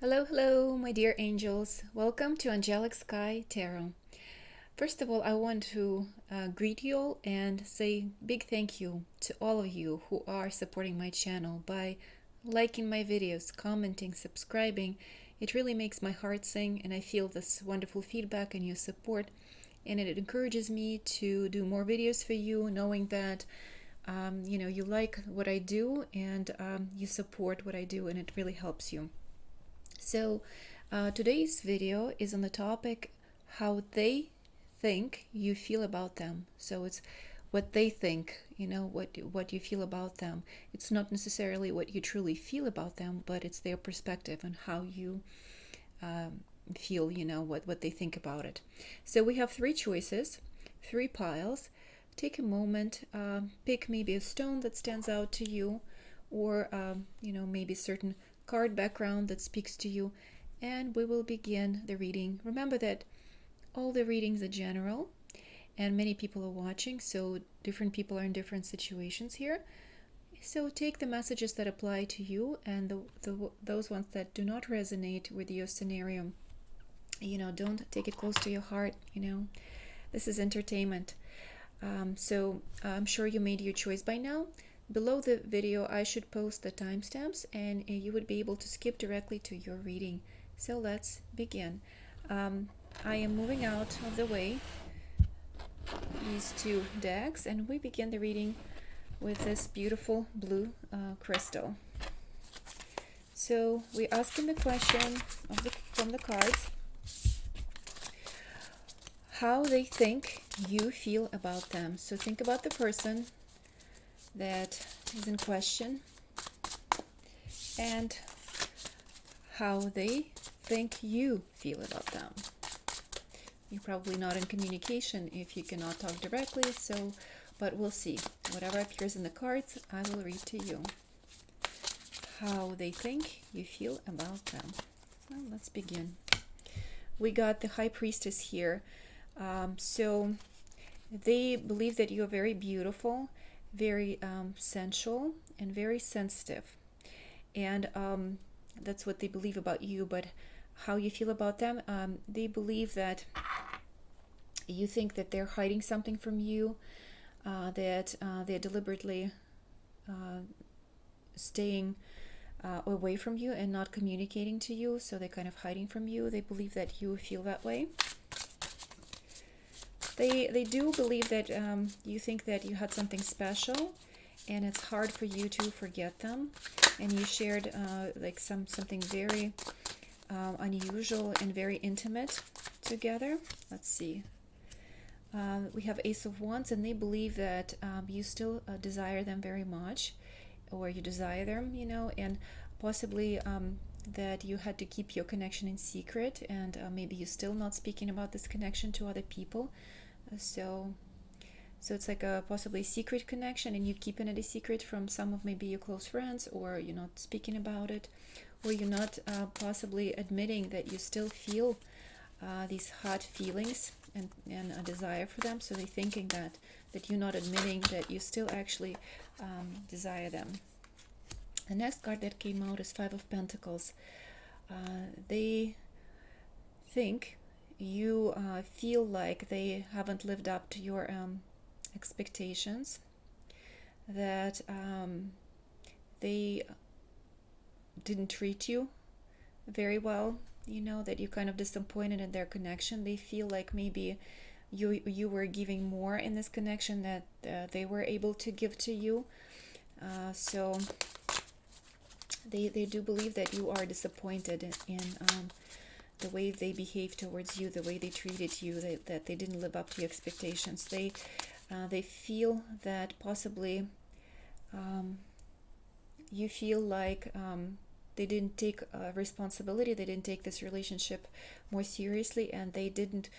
Hello, hello, my dear angels. Welcome to Angelic Sky Tarot. First of all, I want to greet you all and say big thank you to all of you who are supporting my channel by liking my videos, commenting, subscribing. It really makes my heart sing, and I feel this wonderful feedback and your support. And it encourages me to do more videos for you, knowing that you like what I do and you support what I do, and it really helps you. So, today's video is on the topic how they think you feel about them. So it's what they think, what you feel about them. It's not necessarily what you truly feel about them, but it's their perspective and how you feel, what they think about it. So we have three choices, three piles. Take a moment, pick maybe a stone that stands out to you, or maybe a certain card background that speaks to you, and we will begin the reading. Remember that all the readings are general and many people are watching, so different people are in different situations here. So take the messages that apply to you, and those ones that do not resonate with your scenario, don't take it close to your heart. This is entertainment. So I'm sure you made your choice by now. Below the video, I should post the timestamps, and you would be able to skip directly to your reading. So let's begin. I am moving out of the way these two decks, and we begin the reading with this beautiful blue crystal. So we're asking the question from the cards, how they think you feel about them. So think about the person that is in question and how they think you feel about them. You're probably not in communication if you cannot talk directly, but we'll see. Whatever appears in the cards, I will read to you. How they think you feel about them. Well, let's begin. We got the High Priestess here. So they believe that you're very beautiful, very sensual, and very sensitive. And that's what they believe about you. But how you feel about them, they believe that you think that they're hiding something from you, that they're deliberately staying away from you and not communicating to you, so they're kind of hiding from you. They believe that you feel that way. They do believe that you think that you had something special, and it's hard for you to forget them. And you shared like something very unusual and very intimate together. Let's see. We have Ace of Wands, and they believe that you still desire them very much, or you desire them, and possibly that you had to keep your connection in secret, and maybe you're still not speaking about this connection to other people. So it's like a possibly secret connection, and you're keeping it a secret from some of maybe your close friends, or you're not speaking about it, or you're not possibly admitting that you still feel these hot feelings and a desire for them. So they're thinking that you're not admitting that you still actually desire them. The next card that came out is Five of Pentacles. They think you feel like they haven't lived up to your expectations, that they didn't treat you very well, that you're kind of disappointed in their connection. They feel like maybe you were giving more in this connection that they were able to give to you. So they do believe that you are disappointed in the way they behaved towards you, the way they treated you, that they didn't live up to your expectations. They feel that possibly you feel like they didn't take responsibility, they didn't take this relationship more seriously, and they didn't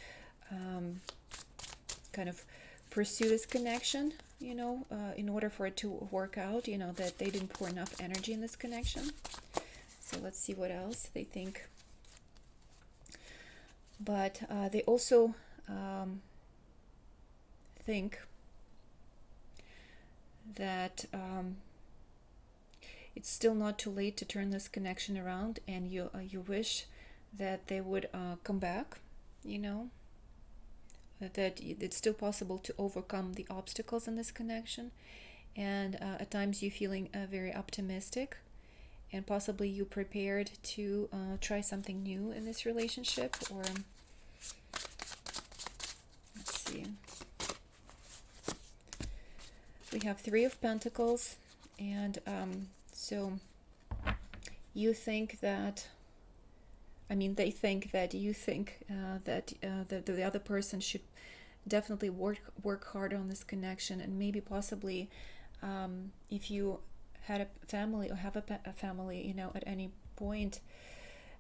kind of pursue this connection, in order for it to work out, that they didn't pour enough energy in this connection. So let's see what else they think. But they also think that it's still not too late to turn this connection around, and you wish that they would come back, you know, that it's still possible to overcome the obstacles in this connection. And at times you're feeling very optimistic, and possibly you prepared to try something new in this relationship. Or let's see, we have Three of Pentacles, and so you think that, I mean, they think that you think that the other person should definitely work hard on this connection, and maybe possibly if you had a family or have a family, you know, at any point,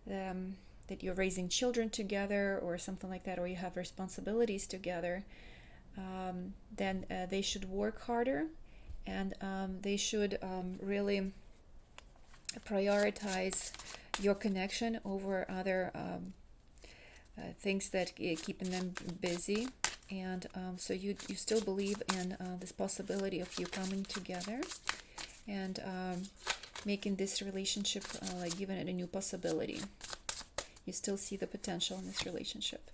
that you're raising children together or something like that, or you have responsibilities together, then they should work harder, and they should really prioritize your connection over other things that keeping them busy. And so you still believe in this possibility of you coming together and making this relationship, like giving it a new possibility. You still see the potential in this relationship.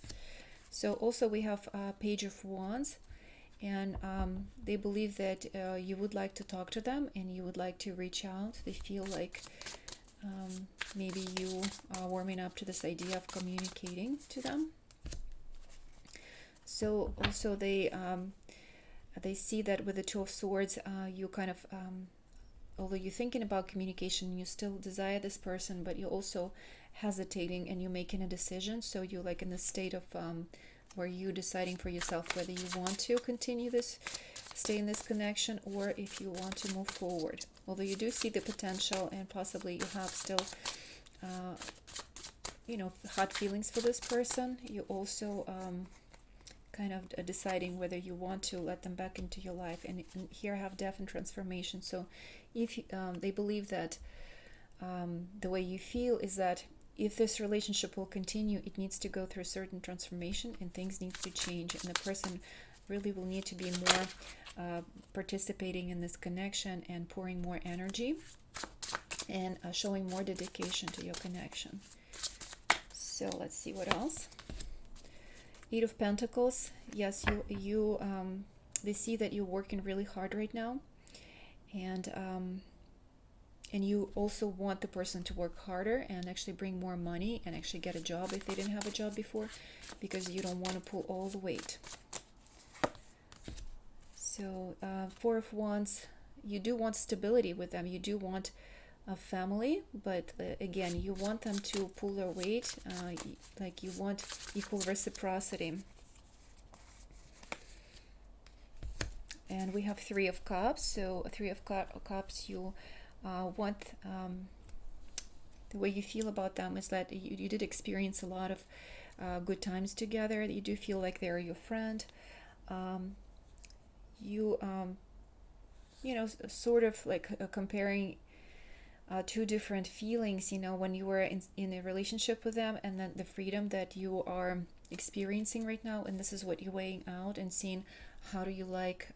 So also we have Page of Wands, and they believe that you would like to talk to them and you would like to reach out. They feel like maybe you are warming up to this idea of communicating to them. So also they see that with the Two of Swords, you kind of, although you're thinking about communication, you still desire this person, but you're also hesitating and you're making a decision. So you're like in the state of where you're deciding for yourself whether you want to continue this, stay in this connection, or if you want to move forward. Although you do see the potential, and possibly you have still you know, hot feelings for this person, you also kind of deciding whether you want to let them back into your life. And here I have Death and Transformation. So if they believe that the way you feel is that if this relationship will continue, it needs to go through a certain transformation and things need to change, and the person really will need to be more participating in this connection and pouring more energy and showing more dedication to your connection. So let's see what else. Eight of Pentacles. Yes, you they see that you're working really hard right now, and you also want the person to work harder and actually bring more money and actually get a job if they didn't have a job before, because you don't want to pull all the weight. So Four of Wands, you do want stability with them. You do want a family, but again, you want them to pull their weight, like you want equal reciprocity. And we have Three of Cups. So Three of Cups, you want, the way you feel about them is that you did experience a lot of good times together. You do feel like they're your friend. You know, sort of like comparing two different feelings, you know, when you were in a relationship with them, and then the freedom that you are experiencing right now. And this is what you're weighing out and seeing, how do you like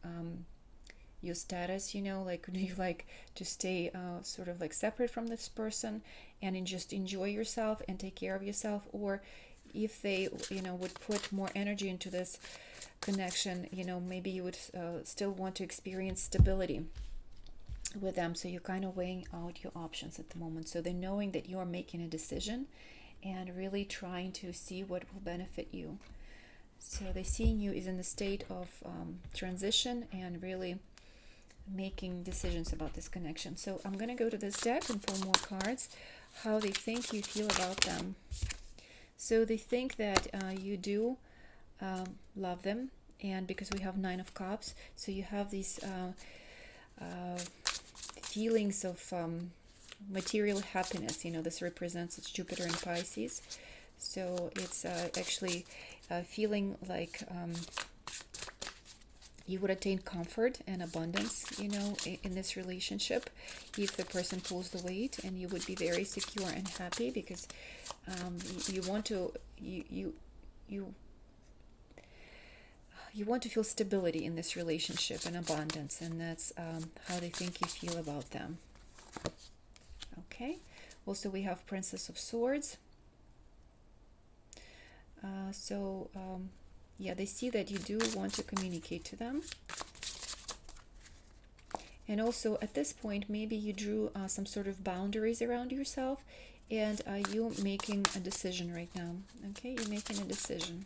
your status, you know, like, do you like to stay sort of like separate from this person and just enjoy yourself and take care of yourself, or if they, you know, would put more energy into this connection, you know, maybe you would still want to experience stability with them. So you're kind of weighing out your options at the moment. So they're knowing that you're making a decision and really trying to see what will benefit you. So they're seeing you is in the state of transition and really making decisions about this connection. So I'm going to go to this deck and pull more cards, how they think you feel about them. So they think that you do love them, and because we have Nine of Cups, so you have these feelings of material happiness. You know, this represents it's Jupiter and Pisces, so it's actually feeling like you would attain comfort and abundance, you know, in this relationship if the person pulls the weight, and you would be very secure and happy because you want to you want to feel stability in this relationship and abundance, and that's how they think you feel about them. Okay. Also, we have Princess of Swords. Yeah, they see that you do want to communicate to them. And also at this point, maybe you drew some sort of boundaries around yourself, and you're making a decision right now. Okay, you're making a decision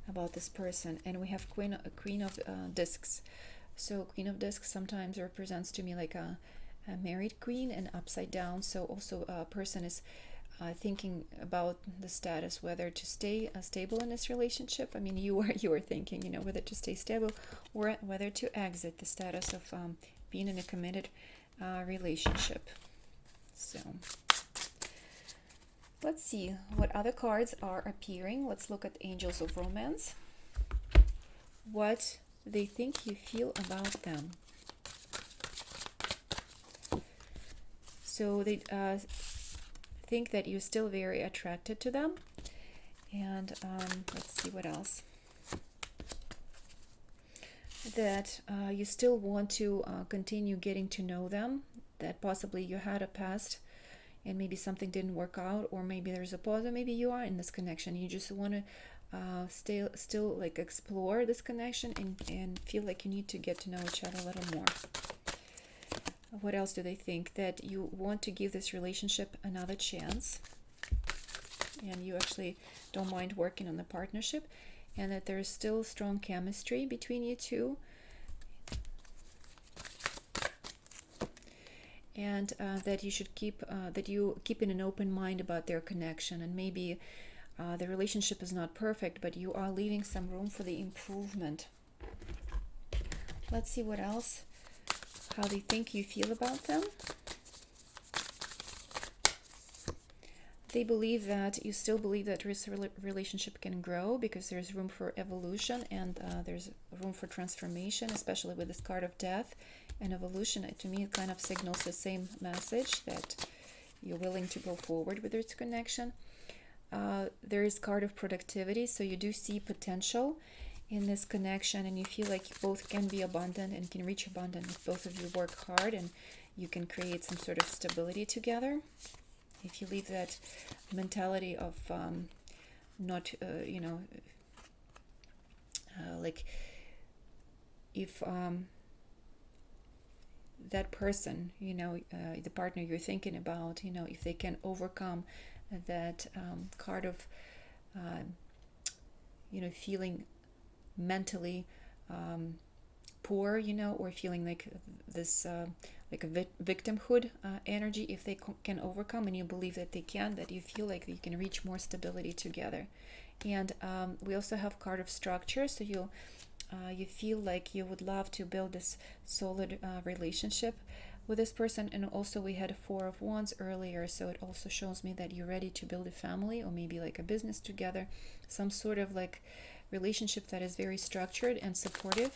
about this person. And we have Queen of Discs. So Queen of Discs sometimes represents to me like a married queen and upside down. So also a person is thinking about the status, whether to stay stable in this relationship. I mean, you were thinking, whether to stay stable or whether to exit the status of being in a committed relationship. So let's see what other cards are appearing. Let's look at Angels of Romance. What they think you feel about them. So they think that you're still very attracted to them. And let's see what else. That you still want to continue getting to know them. That possibly you had a past and maybe something didn't work out, or maybe there's a pause, or maybe you are in this connection. You just want to still like explore this connection and feel like you need to get to know each other a little more. What else do they think? That you want to give this relationship another chance, and you actually don't mind working on the partnership, and that there's still strong chemistry between you two, and that you should keep in an open mind about their connection. And maybe the relationship is not perfect, but you are leaving some room for the improvement. Let's see what else. How they think you feel about them. They believe that you still believe that this relationship can grow because there's room for evolution, and there's room for transformation, especially with this card of death and evolution. To me, it kind of signals the same message, that you're willing to go forward with this connection. There is card of productivity, so you do see potential in this connection, and you feel like you both can be abundant and can reach abundance if both of you work hard, and you can create some sort of stability together. If you leave that mentality of not like if that person, the partner you're thinking about, if they can overcome that card of feeling mentally poor, or feeling like this like a victimhood energy, if they can overcome, and you believe that they can, that you feel like you can reach more stability together. And we also have card of structure, so you feel like you would love to build this solid relationship with this person. And also we had 4 of Wands earlier, so it also shows me that you're ready to build a family, or maybe like a business together, some sort of like relationship that is very structured and supportive.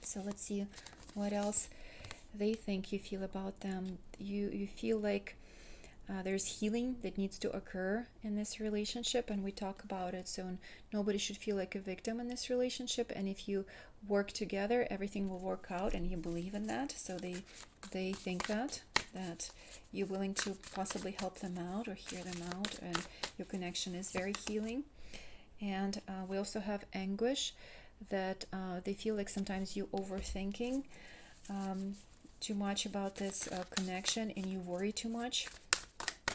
So let's see what else they think you feel about them. You feel like there's healing that needs to occur in this relationship, and we talk about it. So nobody should feel like a victim in this relationship, and if you work together, everything will work out, and you believe in that. So they think that you're willing to possibly help them out or hear them out, and your connection is very healing. And we also have anguish, that they feel like sometimes you overthinking too much about this connection, and you worry too much,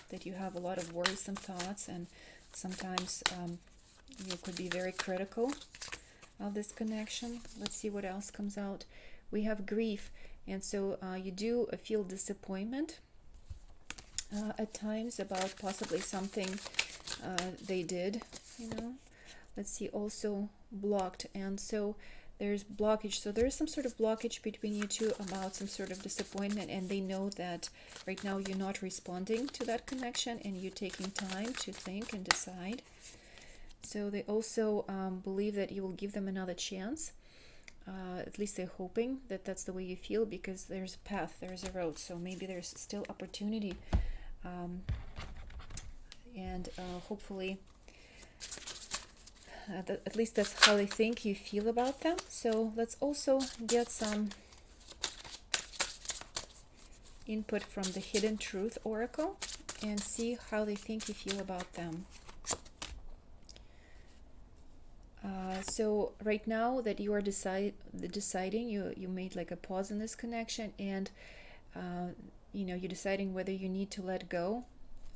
that you have a lot of worrisome thoughts, and sometimes you could be very critical of this connection. Let's see what else comes out. We have grief, and so you do feel disappointment at times about possibly something they did, Let's see, also blocked, and so there's blockage. So there's some sort of blockage between you two about some sort of disappointment, and they know that right now you're not responding to that connection, and you're taking time to think and decide. So they also believe that you will give them another chance. At least they're hoping that that's the way you feel, because there's a path, there's a road, so maybe there's still opportunity, and hopefully at least that's how they think you feel about them. So let's also get some input from the Hidden Truth Oracle and see how they think you feel about them. So right now that you are deciding, you made like a pause in this connection, and you're deciding whether you need to let go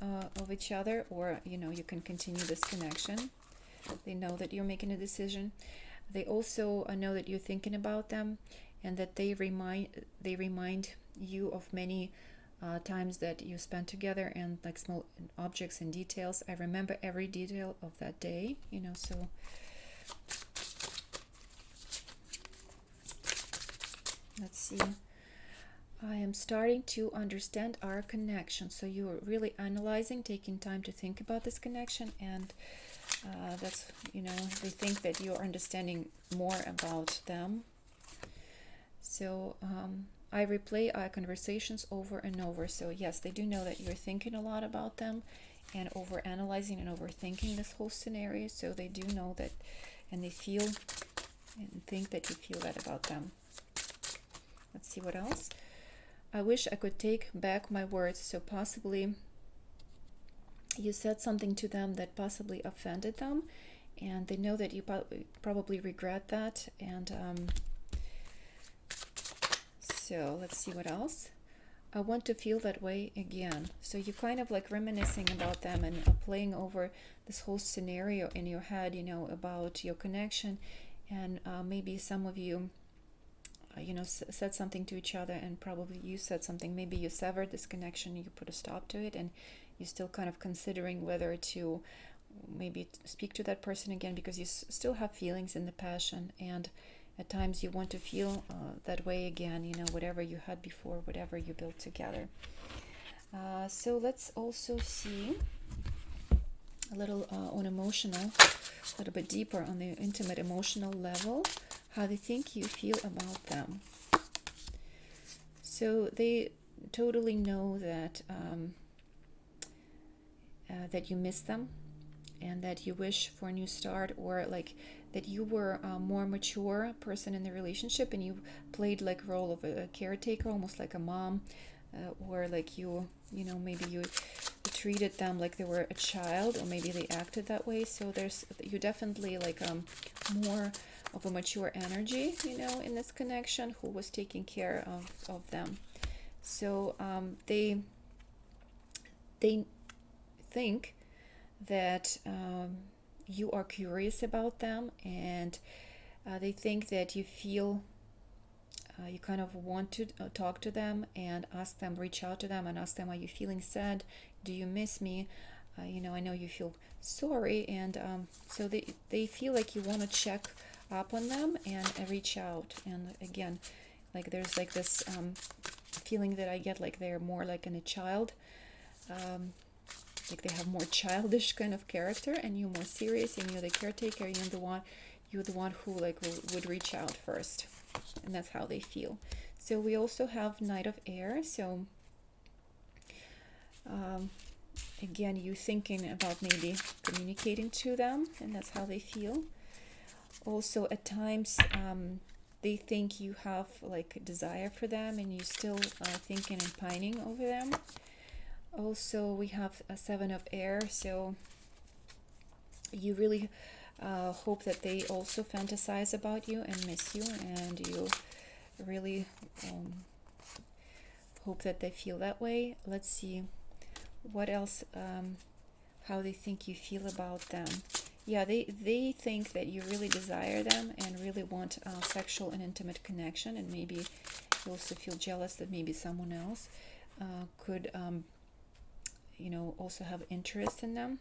of each other, or you can continue this connection. They know that you're making a decision. They also know that you're thinking about them, and that they remind you of many times that you spent together, and like small objects and details. I remember every detail of that day, so let's see. I am starting to understand our connection. So you're really analyzing, taking time to think about this connection, and that's, they think that you're understanding more about them. So I replay our conversations over and over. So yes, they do know that you're thinking a lot about them and over analyzing and overthinking this whole scenario. So they do know that, and they feel and think that you feel that about them. Let's see what else. I wish I could take back my words. So possibly you said something to them that possibly offended them, and they know that you probably regret that. And so let's see what else. I want to feel that way again. So you're kind of like reminiscing about them and playing over this whole scenario in your head, about your connection. And maybe some of you said something to each other, and probably you said something. Maybe you severed this connection, you put a stop to it, and you're still kind of considering whether to maybe speak to that person again, because you still have feelings in the passion, and at times you want to feel that way again, whatever you had before, whatever you built together. So let's also see a little on emotional, a little bit deeper on the intimate emotional level, how they think you feel about them. So they totally know that that you miss them, and that you wish for a new start, or like that you were a more mature person in the relationship, and you played like role of a caretaker, almost like a mom, or like maybe you treated them like they were a child, or maybe they acted that way. So you definitely like more of a mature energy, in this connection, who was taking care of them. So they think that you are curious about them, and they think that you feel you kind of want to talk to them and ask them, reach out to them and ask them, are you feeling sad? Do you miss me? I know you feel sorry, and so they feel like you want to check up on them and reach out. And again, like there's like this feeling that I get, like they're more like in a child, like they have more childish kind of character, and you're more serious, and you're the caretaker, you're the one who like would reach out first, and that's how they feel. So we also have Knight of Air. So again, you thinking about maybe communicating to them, and that's how they feel. Also at times they think you have like a desire for them, and you still thinking and pining over them. Also we have a Seven of Air. So you really hope that they also fantasize about you and miss you, and you really hope that they feel that way. Let's see what else, how they think you feel about them. Yeah, they think that you really desire them and really want sexual and intimate connection, and maybe you also feel jealous that maybe someone else could also have interest in them.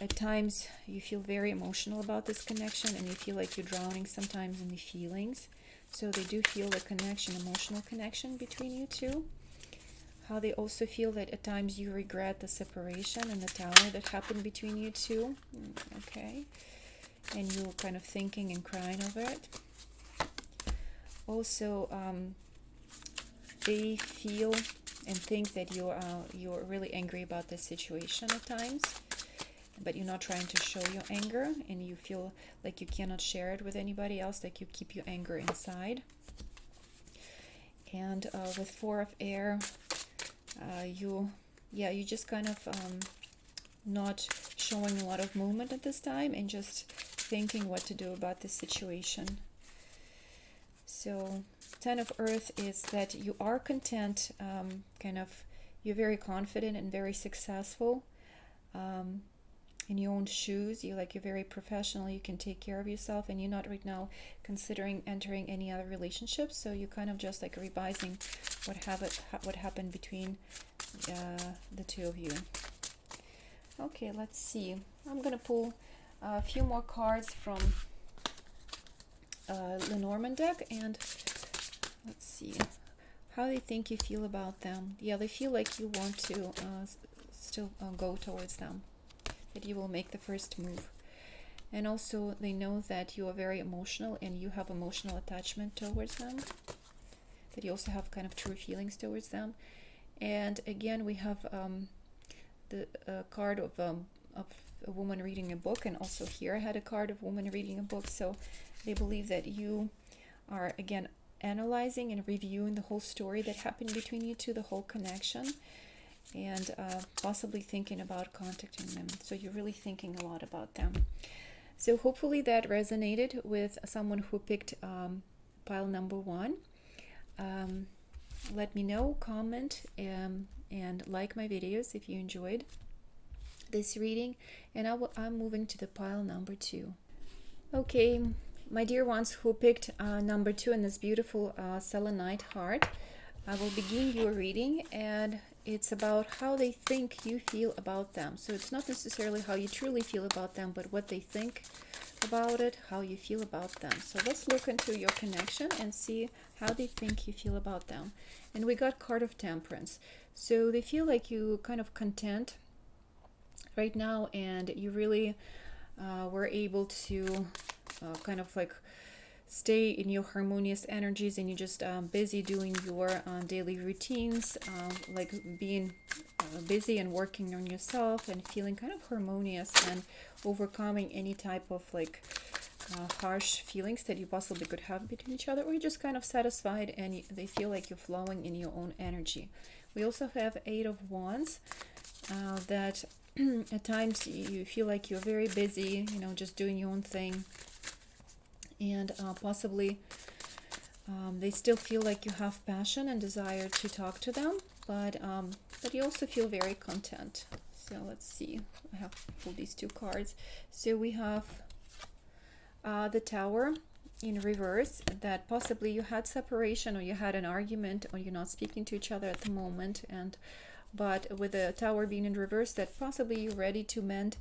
At times you feel very emotional about this connection, and you feel like you're drowning sometimes in the feelings. So they do feel a connection, emotional connection between you two. How they also feel that at times you regret the separation and the Tower that happened between you two. Okay. And you're kind of thinking and crying over it. Also, they feel and think that you're really angry about this situation at times, but you're not trying to show your anger, and you feel like you cannot share it with anybody else, like you keep your anger inside. And with Four of Air, you just kind of not showing a lot of movement at this time and just thinking what to do about this situation. So Ten of Earth is that you are content, you're very confident and very successful in your own shoes. You're very professional, you can take care of yourself, and you're not right now considering entering any other relationships. So you're kind of just revising what happened between the two of you. Okay, let's see. I'm gonna pull a few more cards from Lenormand deck, and let's see how they think you feel about them. Yeah, they feel like you want to still go towards them, that you will make the first move. And also they know that you are very emotional and you have emotional attachment towards them, that you also have kind of true feelings towards them. And again, we have the card of a woman reading a book, and also here I had a card of woman reading a book. So they believe that you are again analyzing and reviewing the whole story that happened between you two, the whole connection, and possibly thinking about contacting them. So you're really thinking a lot about them. So hopefully that resonated with someone who picked pile number 1. Let me know, comment, and like my videos if you enjoyed this reading. And I'm moving to the pile number 2. Okay, my dear ones who picked number 2 in this beautiful selenite heart, I will begin your reading, and it's about how they think you feel about them. So it's not necessarily how you truly feel about them, but what they think about it, how you feel about them. So let's look into your connection and see how they think you feel about them. And we got card of Temperance. So they feel like you kind of content right now, and you really were able to kind of stay in your harmonious energies, and you're just busy doing your daily routines, being busy and working on yourself and feeling kind of harmonious and overcoming any type of harsh feelings that you possibly could have between each other, or you're just kind of satisfied and they feel like you're flowing in your own energy. We also have 8 of Wands, that at times you feel like you're very busy, just doing your own thing, and possibly they still feel like you have passion and desire to talk to them, but you also feel very content. So let's see, I have pulled these 2 cards. So we have the Tower in reverse, that possibly you had separation, or you had an argument, or you're not speaking to each other at the moment, but with the Tower being in reverse, that possibly you're ready to mend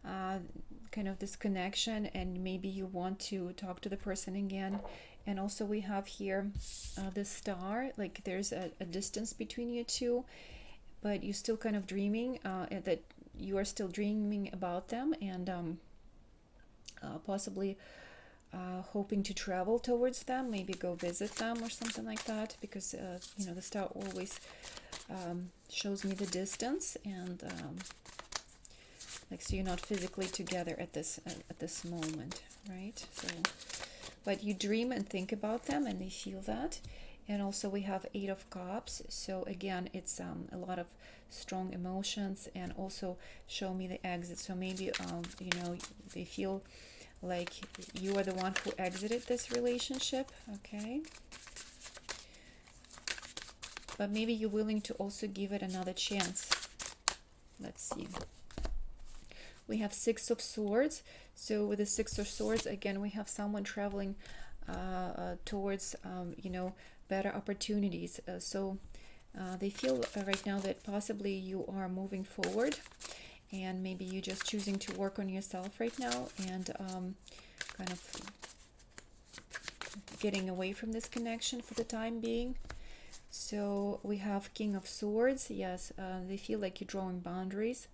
kind of this connection, and maybe you want to talk to the person again. And also we have here the Star, like there's a distance between you two, but you're still kind of dreaming, that you are still dreaming about them, and possibly hoping to travel towards them, maybe go visit them or something like that, because the Star always shows me the distance, and so you're not physically together at this moment, right? So, but you dream and think about them, and they feel that. And also we have 8 of Cups. So again, it's a lot of strong emotions, and also show me the exit. So maybe they feel like you are the one who exited this relationship, okay? But maybe you're willing to also give it another chance. Let's see. We have 6 of Swords. So with the 6 of Swords, again, we have someone traveling towards, better opportunities. So they feel right now that possibly you are moving forward, and maybe you're just choosing to work on yourself right now, and kind of getting away from this connection for the time being. So we have King of Swords. Yes, they feel like you're drawing boundaries,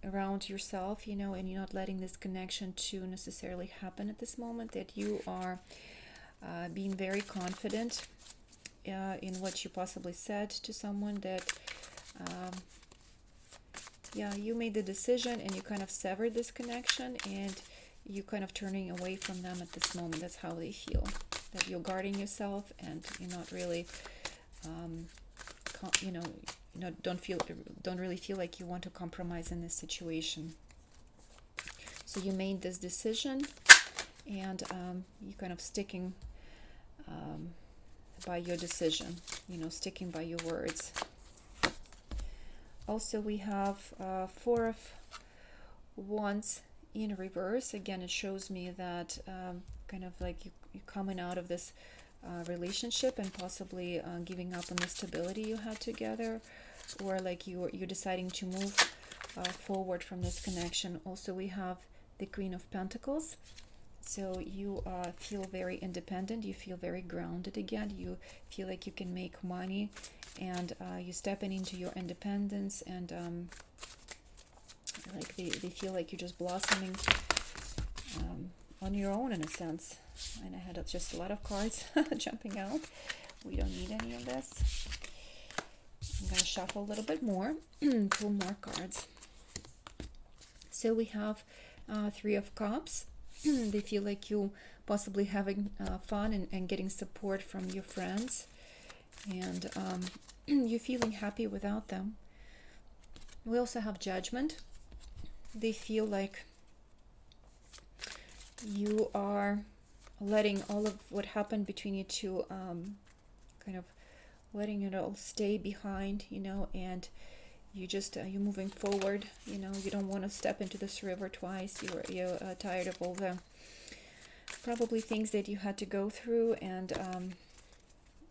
around yourself, and you're not letting this connection to necessarily happen at this moment, that you are being very confident in what you possibly said to someone, that you made the decision and you kind of severed this connection, and you kind of turning away from them at this moment. That's how they feel. that you're guarding yourself and you're not really, you know, don't really feel like you want to compromise in this situation. So you made this decision, and you kind of sticking by your decision, you know, sticking by your words. Also, we have Four of Wands in reverse. Again, it shows me that kind of like you're coming out of this relationship and possibly giving up on the stability you had together, or like you're deciding to move forward from this connection. Also, we have the Queen of Pentacles. So you feel very independent, you feel very grounded again, you feel like you can make money, and you're stepping into your independence, and like they feel like you're just blossoming on your own in a sense. And I had just a lot of cards jumping out. We don't need any of this. I'm going to shuffle a little bit more, pull more cards. So we have Three of Cups. They feel like you possibly having fun and getting support from your friends, and you're feeling happy without them. We also have Judgment. They feel like you are letting all of what happened between you two, kind of letting it all stay behind, you know, and you just you're moving forward, you know. You don't want to step into this river twice. You're tired of all the probably things that you had to go through, and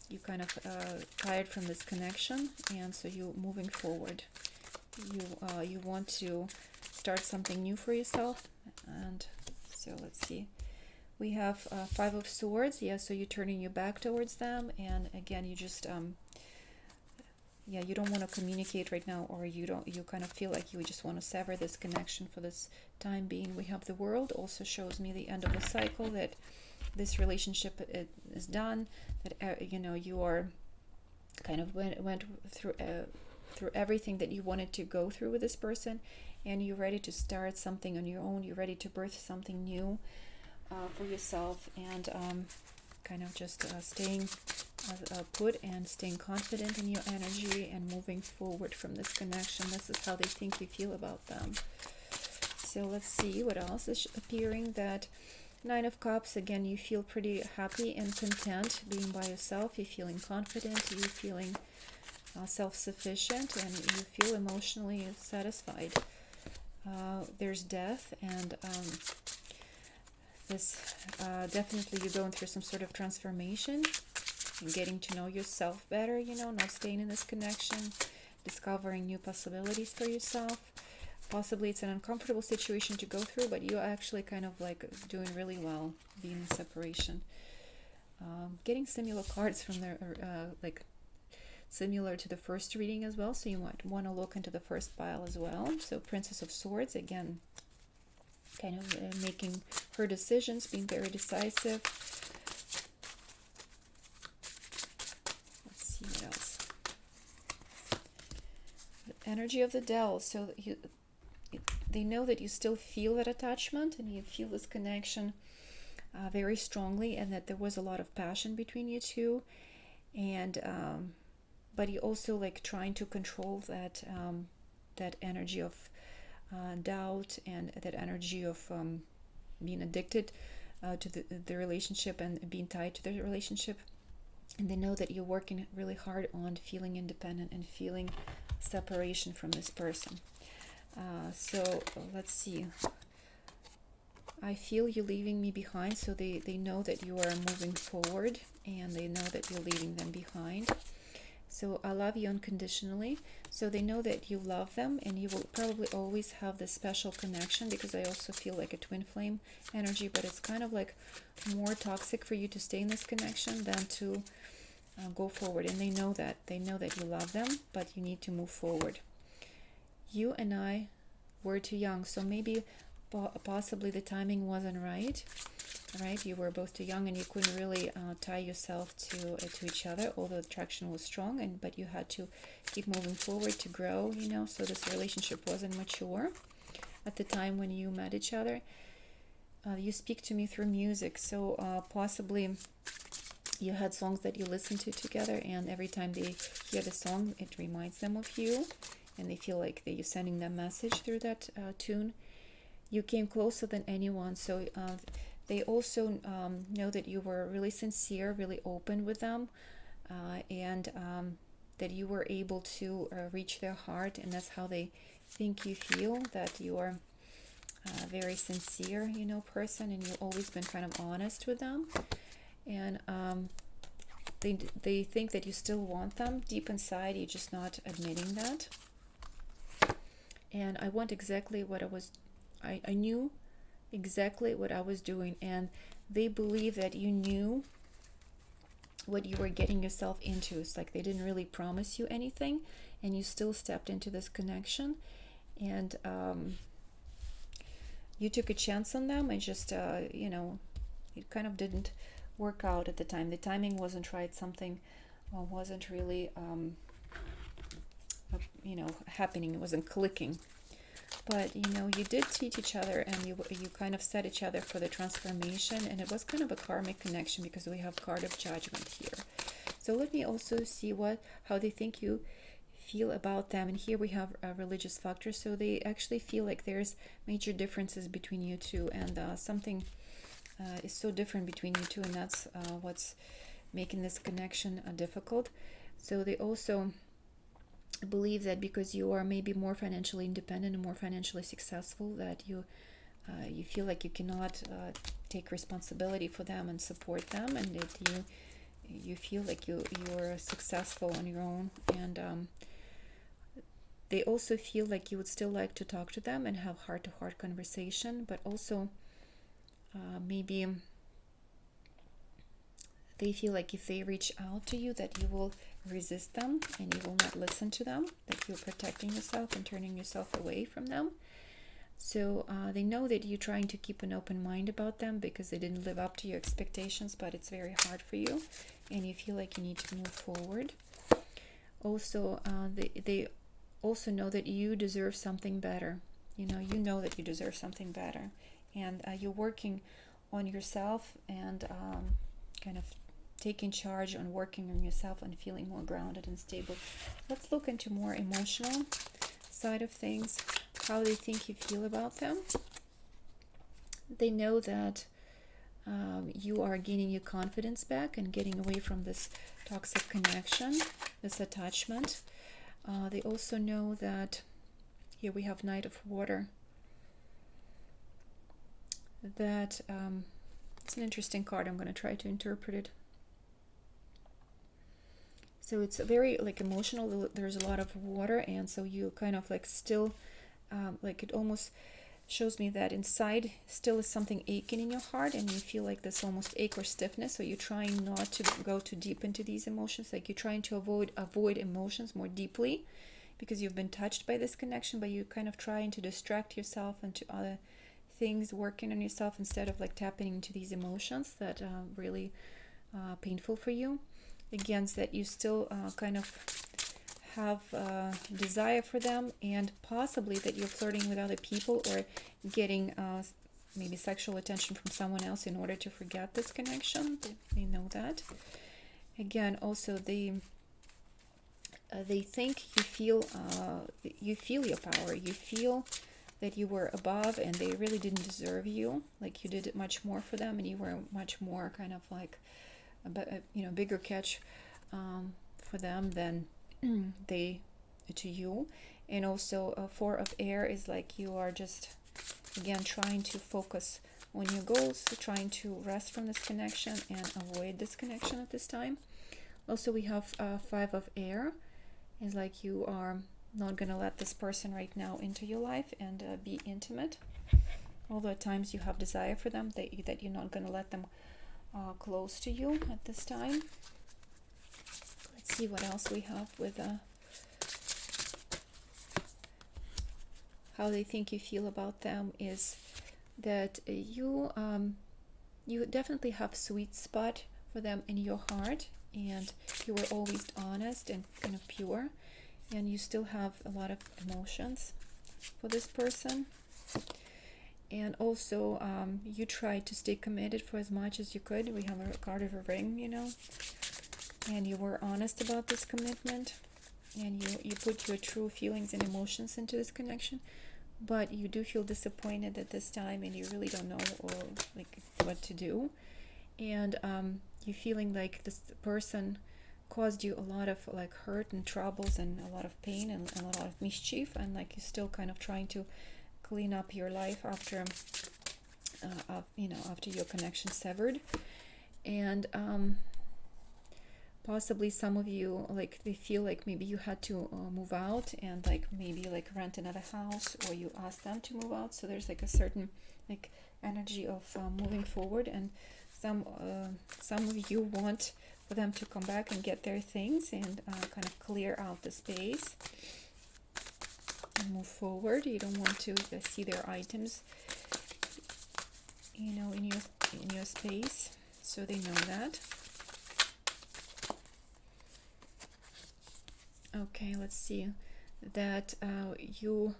you kind of tired from this connection, and so you're moving forward. You want to start something new for yourself. And so let's see, we have Five of Swords. Yeah, so you're turning your back towards them, and again you just yeah, you don't want to communicate right now, or you kind of feel like you just want to sever this connection for this time being. We have the World. Also shows me the end of the cycle, that this relationship is done, that you know, you are kind of went through everything that you wanted to go through with this person, and you're ready to start something on your own. You're ready to birth something new for yourself, and kind of just staying put and staying confident in your energy and moving forward from this connection. This is how they think you feel about them. So let's see what else is appearing. That Nine of Cups, again, you feel pretty happy and content being by yourself. You're feeling confident, you're feeling self-sufficient, and you feel emotionally satisfied. There's Death, and this definitely you're going through some sort of transformation and getting to know yourself better, you know, not staying in this connection, discovering new possibilities for yourself. Possibly it's an uncomfortable situation to go through, but you're actually kind of like doing really well being in separation. Getting similar cards from the like similar to the first reading as well, so you might want to look into the first pile as well. So Princess of Swords, again, kind of making her decisions, being very decisive. Let's see what else. The energy of the Devil. So they know that you still feel that attachment, and you feel this connection very strongly, and that there was a lot of passion between you two, and but you also like trying to control that that energy of doubt, and that energy of being addicted to the relationship and being tied to the relationship. And they know that you're working really hard on feeling independent and feeling separation from this person. So let's see. I feel you leaving me behind. So they know that you are moving forward, and they know that you're leaving them behind. So I love you unconditionally. So they know that you love them, and you will probably always have this special connection, because I also feel like a twin flame energy, but it's kind of like more toxic for you to stay in this connection than to go forward. And they know that. They know that you love them, but you need to move forward. You and I were too young, so maybe possibly the timing wasn't right. Right, you were both too young, and you couldn't really tie yourself to each other, although the attraction was strong, but you had to keep moving forward to grow, you know. So this relationship wasn't mature at the time when you met each other. You speak to me through music, so possibly you had songs that you listened to together, and every time they hear the song, it reminds them of you, and they feel like that you're sending them a message through that tune. You came closer than anyone, so they also know that you were really sincere, really open with them, and that you were able to reach their heart, and that's how they think you feel, that you are a very sincere, person, and you've always been kind of honest with them. And they think that you still want them deep inside, you're just not admitting that. And I want exactly what I knew exactly what I was doing, and they believe that you knew what you were getting yourself into. It's like they didn't really promise you anything, and you still stepped into this connection, and you took a chance on them, and just it kind of didn't work out at the time. The timing wasn't right. Something wasn't really happening. It wasn't clicking. But you did teach each other, and you kind of set each other for the transformation, and it was kind of a karmic connection because we have card of judgment here. So let me also see how they think you feel about them. And here we have a religious factor, so they actually feel like there's major differences between you two, and something is so different between you two, and that's what's making this connection difficult. So they also believe that because you are maybe more financially independent and more financially successful, that you feel like you cannot take responsibility for them and support them, and that you feel like you're successful on your own. And they also feel like you would still like to talk to them and have heart-to-heart conversation, but also maybe they feel like if they reach out to you, that you will resist them and you will not listen to them, that you're protecting yourself and turning yourself away from them. So they know that you're trying to keep an open mind about them because they didn't live up to your expectations, but it's very hard for you, and you feel like you need to move forward. Also, they also know that you deserve something better. You know that you deserve something better, and you're working on yourself and kind of taking charge on working on yourself and feeling more grounded and stable. Let's look into more emotional side of things, how they think you feel about them. They know that you are gaining your confidence back and getting away from this toxic connection, this attachment. They also know that, here we have Knight of Water, that it's an interesting card. I'm going to try to interpret it. So it's very emotional. There's a lot of water, and so you kind of still it almost shows me that inside still is something aching in your heart, and you feel like this almost ache or stiffness. So you're trying not to go too deep into these emotions. Like you're trying to avoid emotions more deeply because you've been touched by this connection, but you're kind of trying to distract yourself into other things, working on yourself instead of tapping into these emotions that are really painful for you. Again, that you still kind of have desire for them, and possibly that you're flirting with other people or getting maybe sexual attention from someone else in order to forget this connection. They know that. Again, also they think you feel your power. You feel that you were above and they really didn't deserve you. Like you did it much more for them, and you were much more kind of bigger catch for them than they to you. And also Four of Air is like you are just again trying to focus on your goals, trying to rest from this connection and avoid this connection at this time. Also we have Five of Air is like you are not going to let this person right now into your life and be intimate, although at times you have desire for them, that you're not going to let them close to you at this time. Let's see what else we have with how they think you feel about them is that you definitely have sweet spot for them in your heart, and you were always honest and kind of pure, and you still have a lot of emotions for this person. And also, you tried to stay committed for as much as you could. We have a card of a ring, and you were honest about this commitment, and you put your true feelings and emotions into this connection. But you do feel disappointed at this time, and you really don't know or like what to do. And you're feeling like this person caused you a lot of like hurt and troubles and a lot of pain and a lot of mischief, and like you're still kind of trying to clean up your life after after your connection severed. And possibly some of you, like, they feel like maybe you had to move out and like maybe like rent another house, or you asked them to move out. So there's like a certain like energy of moving forward, and some of you want for them to come back and get their things and kind of clear out the space and move forward. You don't want to see their items, in your space, so they know that. Okay, let's see that you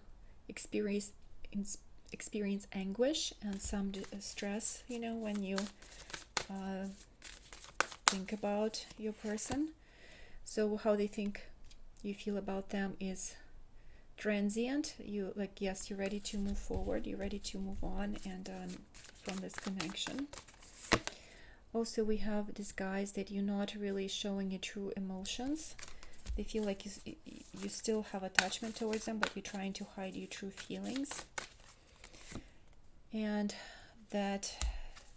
experience anguish and some stress, when you think about your person. So how they think you feel about them is transient. You like, yes, you're ready to move forward, you're ready to move on and from this connection. Also, we have this guys that you're not really showing your true emotions. They feel like you still have attachment towards them, but you're trying to hide your true feelings. And that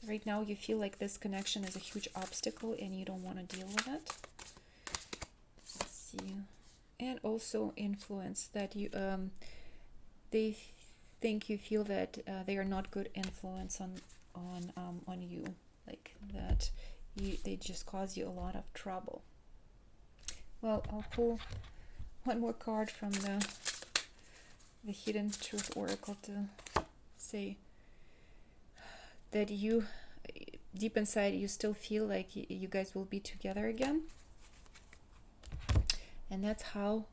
right now you feel like this connection is a huge obstacle and you don't want to deal with it. Let's see. And also influence, that you they think you feel that they are not good influence on you, like that they just cause you a lot of trouble. Well, I'll pull one more card from the Hidden Truth Oracle to say that you, deep inside, you still feel like you guys will be together again. And that's how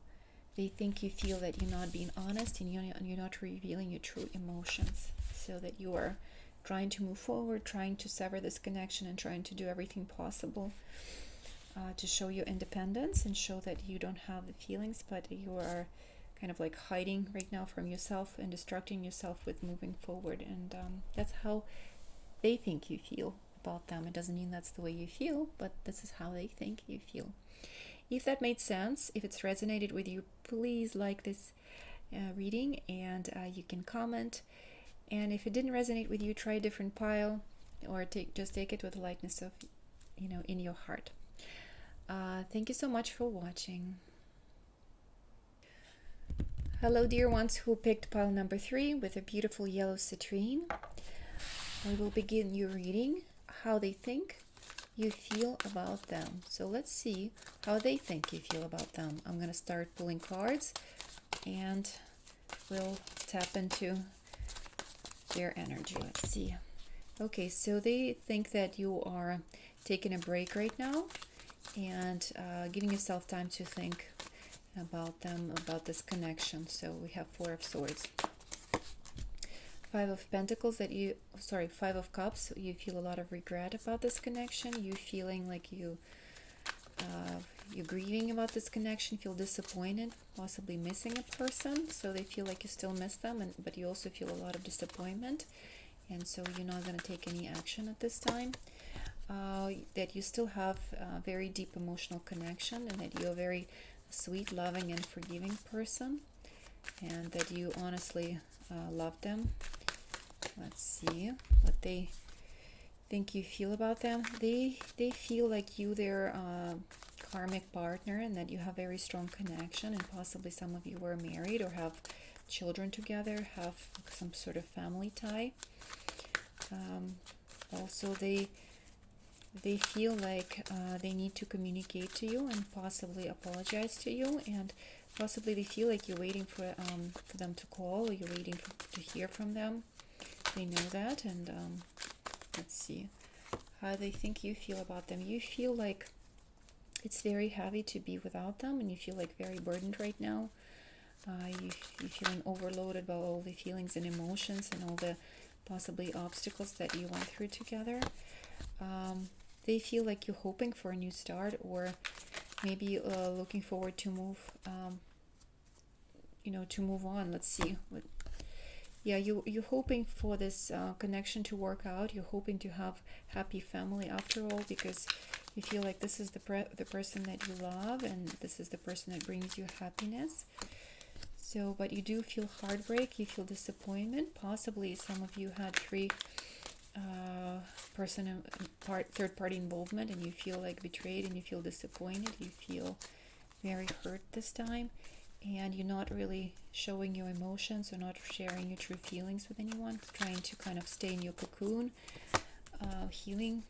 they think you feel, that you're not being honest and you're not revealing your true emotions. So that you are trying to move forward, trying to sever this connection, and trying to do everything possible to show your independence and show that you don't have the feelings, but you are kind of like hiding right now from yourself and distracting yourself with moving forward. And that's how they think you feel about them. It doesn't mean that's the way you feel, but this is how they think you feel. If that made sense, if it's resonated with you, please like this reading, and you can comment. And if it didn't resonate with you, try a different pile, or just take it with the lightness of, in your heart. Thank you so much for watching. Hello, dear ones who picked pile number 3 with a beautiful yellow citrine. We will begin your reading, how they think you feel about them. So let's see how they think you feel about them. I'm going to start pulling cards and we'll tap into their energy. Let's see. Okay, so they think that you are taking a break right now and giving yourself time to think about them, about this connection. So we have 4 of Swords, 5 of Pentacles, 5 of Cups. You feel a lot of regret about this connection. You feeling like you're grieving about this connection, feel disappointed, possibly missing a person. So they feel like you still miss them, but you also feel a lot of disappointment, and so you're not going to take any action at this time. That you still have a very deep emotional connection, and that you're a very sweet, loving, and forgiving person, and that you honestly love them. Let's see what they think you feel about them. They feel like you their karmic partner, and that you have very strong connection, and possibly some of you were married or have children together, have some sort of family tie. Also, they feel like they need to communicate to you and possibly apologize to you, and possibly they feel like you're waiting for them to call, or you're waiting to hear from them. They know that. And let's see how they think you feel about them. You feel like it's very heavy to be without them, and you feel like very burdened right now. You're feeling overloaded by all the feelings and emotions and all the possibly obstacles that you went through together. They feel like you're hoping for a new start, or maybe looking forward to move, to move on. Let's see. Yeah, you're hoping for this connection to work out. You're hoping to have happy family after all, because you feel like this is the person that you love, and this is the person that brings you happiness. So, but you do feel heartbreak, you feel disappointment. Possibly some of you had third party involvement, and you feel like betrayed, and you feel disappointed. You feel very hurt this time, and you're not really showing your emotions or not sharing your true feelings with anyone, trying to kind of stay in your cocoon, healing.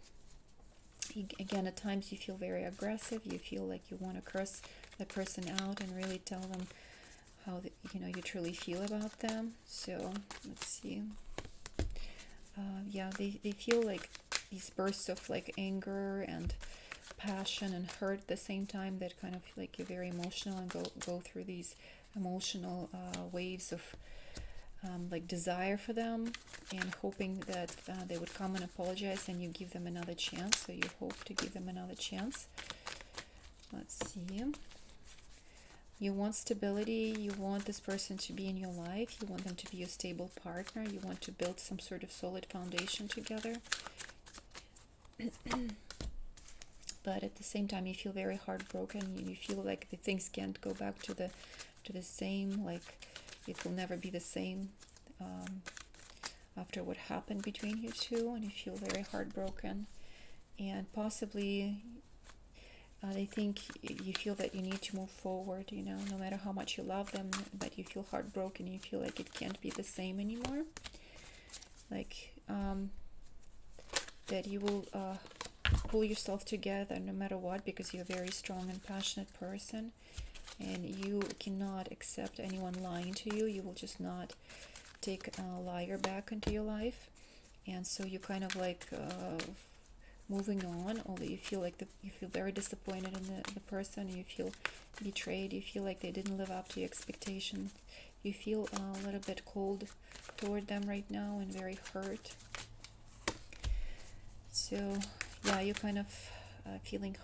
Again, at times you feel very aggressive. You feel like you want to curse that person out and really tell them how you truly feel about them. So let's see. They feel like these bursts of like anger and passion and hurt at the same time, that kind of like you're very emotional and go through these emotional waves of like desire for them, and hoping that they would come and apologize, and you give them another chance. So you hope to give them another chance. Let's see. You want stability. You want this person to be in your life. You want them to be your stable partner. You want to build some sort of solid foundation together. But at the same time, you feel very heartbroken. You feel like the things can't go back to the same. Like it will never be the same after what happened between you two, and you feel very heartbroken. And possibly they think you feel that you need to move forward, no matter how much you love them, but you feel heartbroken. You feel like it can't be the same anymore. Like that you will pull yourself together no matter what, because you're a very strong and passionate person, and you cannot accept anyone lying to you. You will just not take a liar back into your life. And so you kind of like moving on, although you feel like you feel very disappointed in the person. You feel betrayed. You feel like they didn't live up to your expectations. You feel a little bit cold toward them right now and very hurt. So yeah, you kind of feeling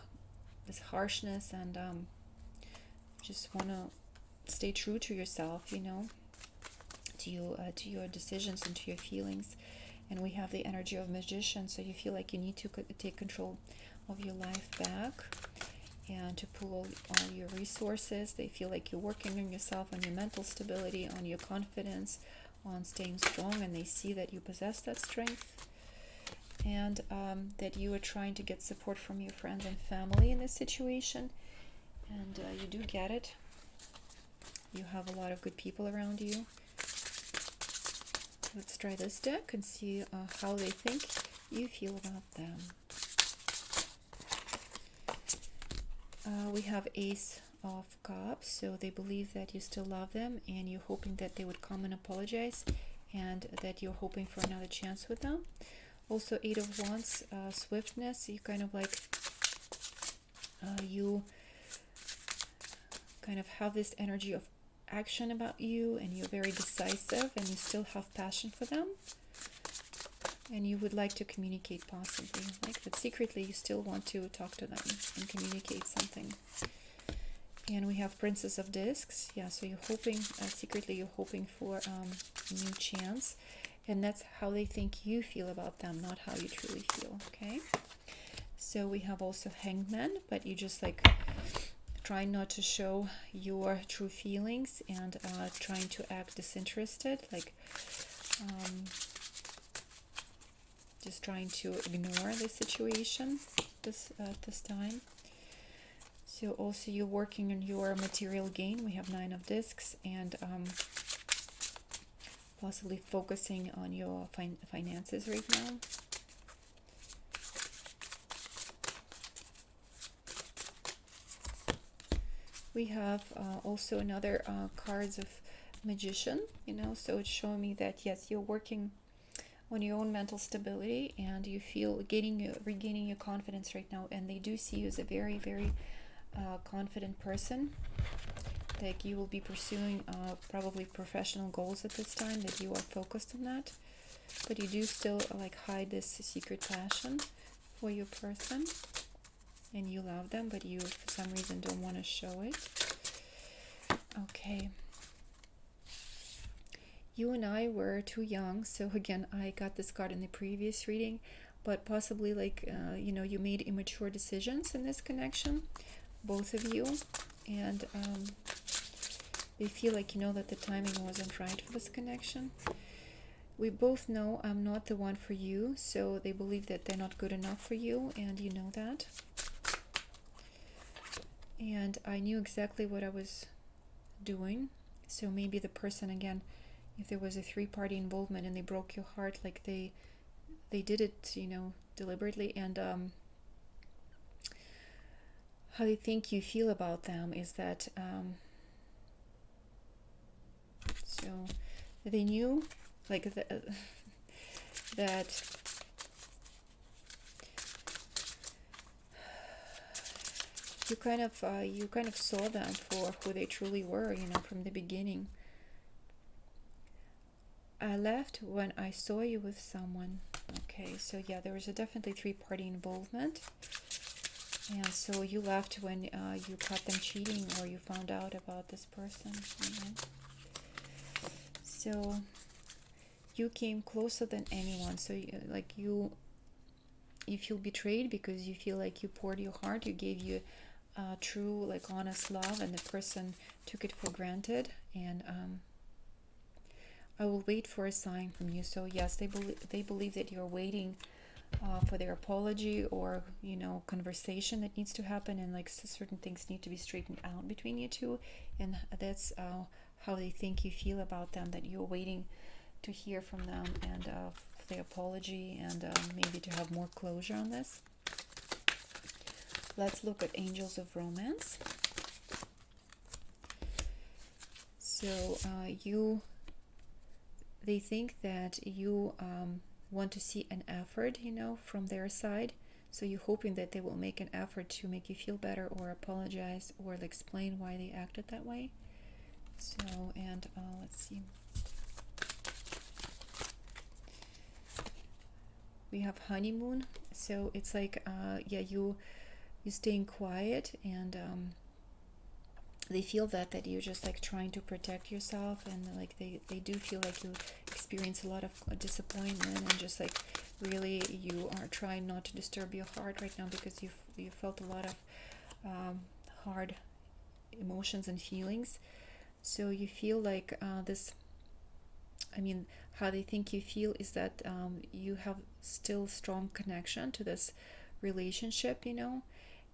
this harshness, and just want to stay true to yourself, to your decisions and to your feelings. And we have the energy of magician, so you feel like you need to take control of your life back and to pull all your resources. They feel like you're working on yourself, on your mental stability, on your confidence, on staying strong, and they see that you possess that strength, and that you are trying to get support from your friends and family in this situation, and you do get it. You have a lot of good people around you. Let's try this deck and see how they think you feel about them. We have Ace of Cups, so they believe that you still love them, and you're hoping that they would come and apologize, and that you're hoping for another chance with them. Also, Eight of Wands, swiftness. You kind of like you kind of have this energy of action about you, and you're very decisive, and you still have passion for them, and you would like to communicate, possibly like that secretly you still want to talk to them and communicate something. And we have Princess of Discs. Yeah, so you're hoping secretly you're hoping for a new chance, and that's how they think you feel about them, not how you truly feel. Okay, so we have also Hangman, but you just like trying not to show your true feelings, and trying to act disinterested, like just trying to ignore the situation this time. So also you're working on your material gain. We have Nine of Discs, and possibly focusing on your finances right now. We have also another cards of Magician, so it's showing me that yes, you're working on your own mental stability, and you feel regaining your confidence right now, and they do see you as a very, very confident person. Like you will be pursuing probably professional goals at this time, that you are focused on that. but you do still like hide this secret passion for your person, and you love them, but you for some reason don't want to show it. Okay. You and I were too young, so again, I got this card in the previous reading, but possibly like, you made immature decisions in this connection, both of you, and they feel like, that the timing wasn't right for this connection. We both know I'm not the one for you, so they believe that they're not good enough for you, and you know that. And I knew exactly what I was doing, so maybe the person, again, if there was a three-party involvement and they broke your heart, like they did it, deliberately, and how they think you feel about them is that so they knew like that you kind of saw them for who they truly were, from the beginning. I left when I saw you with someone. Okay, so yeah, there was a definitely three-party involvement. And so you left when you caught them cheating, or you found out about this person. So you came closer than anyone. So you feel betrayed because you feel like you poured your heart, you gave you true, like honest love, and the person took it for granted. And I will wait for a sign from you. So yes, they believe that you're waiting for their apology, or conversation that needs to happen, and like certain things need to be straightened out between you two, and that's how they think you feel about them, that you're waiting to hear from them, and the apology, and maybe to have more closure on this. Let's look at Angels of Romance. So they think that you want to see an effort, from their side. So you're hoping that they will make an effort to make you feel better, or apologize, or explain why they acted that way. So, and let's see. We have honeymoon. So it's like, you staying quiet, and they feel that you're just like trying to protect yourself, and like they do feel like you experience a lot of disappointment, and just like really you are trying not to disturb your heart right now, because you felt a lot of hard emotions and feelings. So you feel like how they think you feel is that you have still strong connection to this relationship,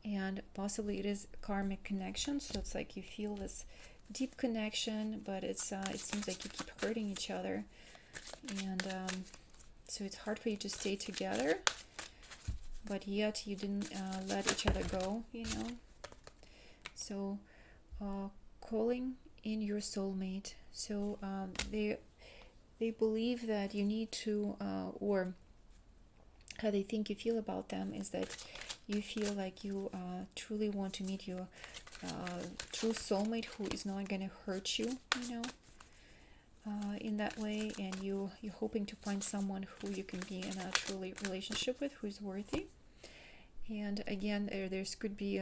and possibly it is karmic connection. So it's like you feel this deep connection, but it seems like you keep hurting each other, and so it's hard for you to stay together, but yet you didn't let each other go, So calling in your soulmate. So they believe that you need to, or how they think you feel about them is that you feel like you truly want to meet your true soulmate, who is not going to hurt you, in that way, and you're hoping to find someone who you can be in a truly relationship with, who is worthy. And again, there's could be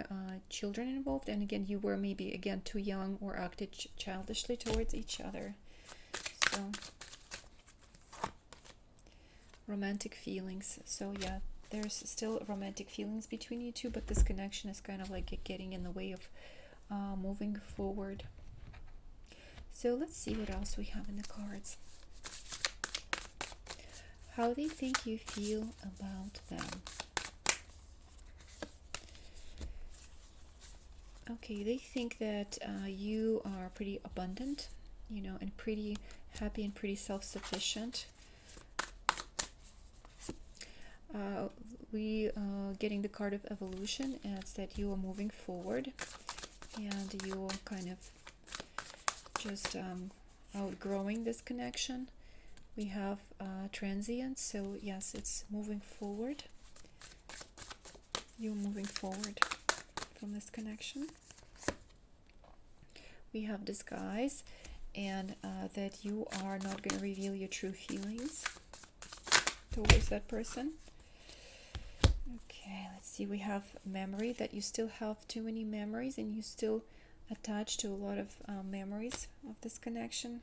children involved, and again, you were maybe again too young, or acted childishly towards each other. So romantic feelings. So yeah, there's still romantic feelings between you two, but this connection is kind of like getting in the way of moving forward. So let's see what else we have in the cards. How they think you feel about them. Okay, they think that you are pretty abundant, and pretty happy, and pretty self-sufficient. We getting the card of evolution, and it's that you are moving forward, and you're kind of just outgrowing this connection. We have transient, so yes, it's moving forward. You're moving forward from this connection. We have disguise, and that you are not going to reveal your true feelings. towards that person. Okay, let's see. We have memory, that you still have too many memories and you still attached to a lot of memories of this connection.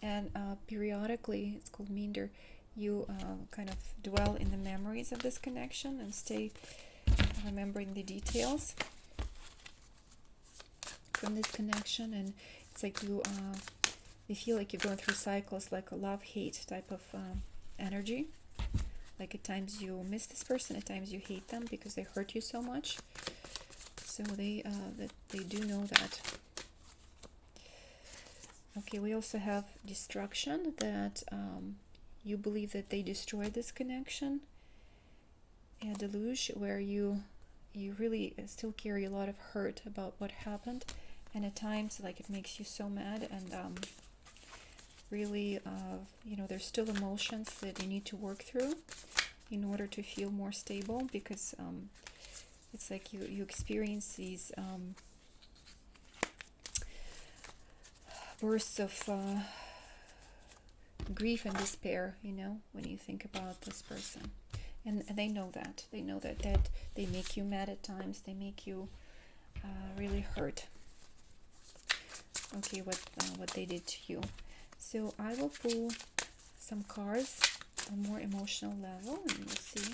And periodically, it's called minder, you kind of dwell in the memories of this connection and stay remembering the details from this connection. And it's like you feel like you're going through cycles, like a love-hate type of energy. Like at times you miss this person, at times you hate them because they hurt you so much. So they do know that. Okay, we also have destruction, that you believe that they destroyed this connection. And deluge, where you really still carry a lot of hurt about what happened, and at times like it makes you so mad, and really there's still emotions that you need to work through in order to feel more stable, because it's like you experience these bursts of grief and despair, when you think about this person. And they know that. They know that they make you mad at times. They make you really hurt. Okay, what they did to you. So I will pull some cards on more emotional level, and we'll see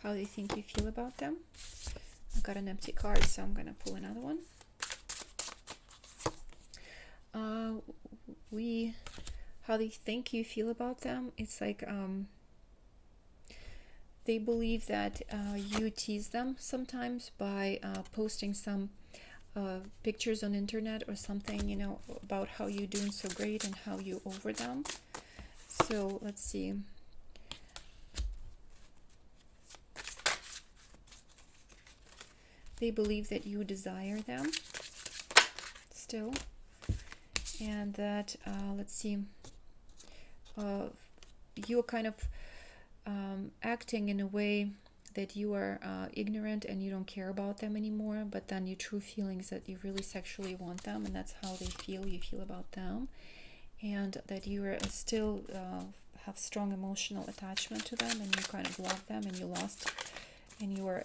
how they think you feel about them. I've got an empty card, so I'm gonna pull another one. How they think you feel about them. It's like they believe that you tease them sometimes by posting some pictures on internet or something, about how you're doing so great and how you over them. So let's see. They believe that you desire them still, and that let's see, you're kind of acting in a way that you are ignorant and you don't care about them anymore, but then your true feelings that you really sexually want them, and that's how you feel about them, and that you are still have strong emotional attachment to them, and you kind of love them, and you lost, and you are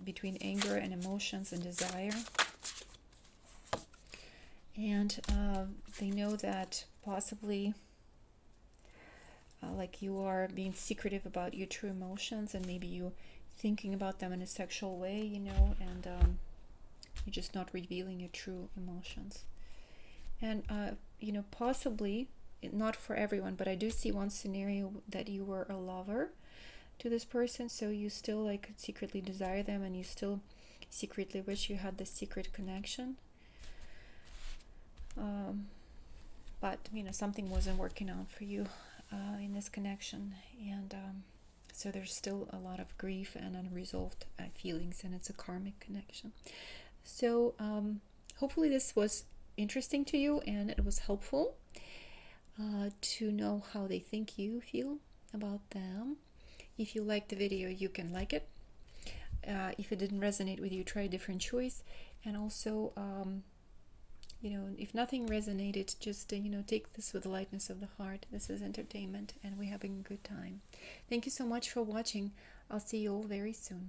between anger and emotions and desire. And they know that possibly like you are being secretive about your true emotions, and maybe you thinking about them in a sexual way, and you're just not revealing your true emotions. And possibly, not for everyone, but I do see one scenario that you were a lover to this person, so you still like secretly desire them, and you still secretly wish you had this secret connection, but something wasn't working out for you in this connection, and so there's still a lot of grief and unresolved feelings, and it's a karmic connection. So hopefully this was interesting to you, and it was helpful to know how they think you feel about them. If you liked the video, you can like it. If it didn't resonate with you, try a different choice. And also if nothing resonated, just take this with the lightness of the heart. This is entertainment, and we're having a good time. Thank you so much for watching. I'll see you all very soon.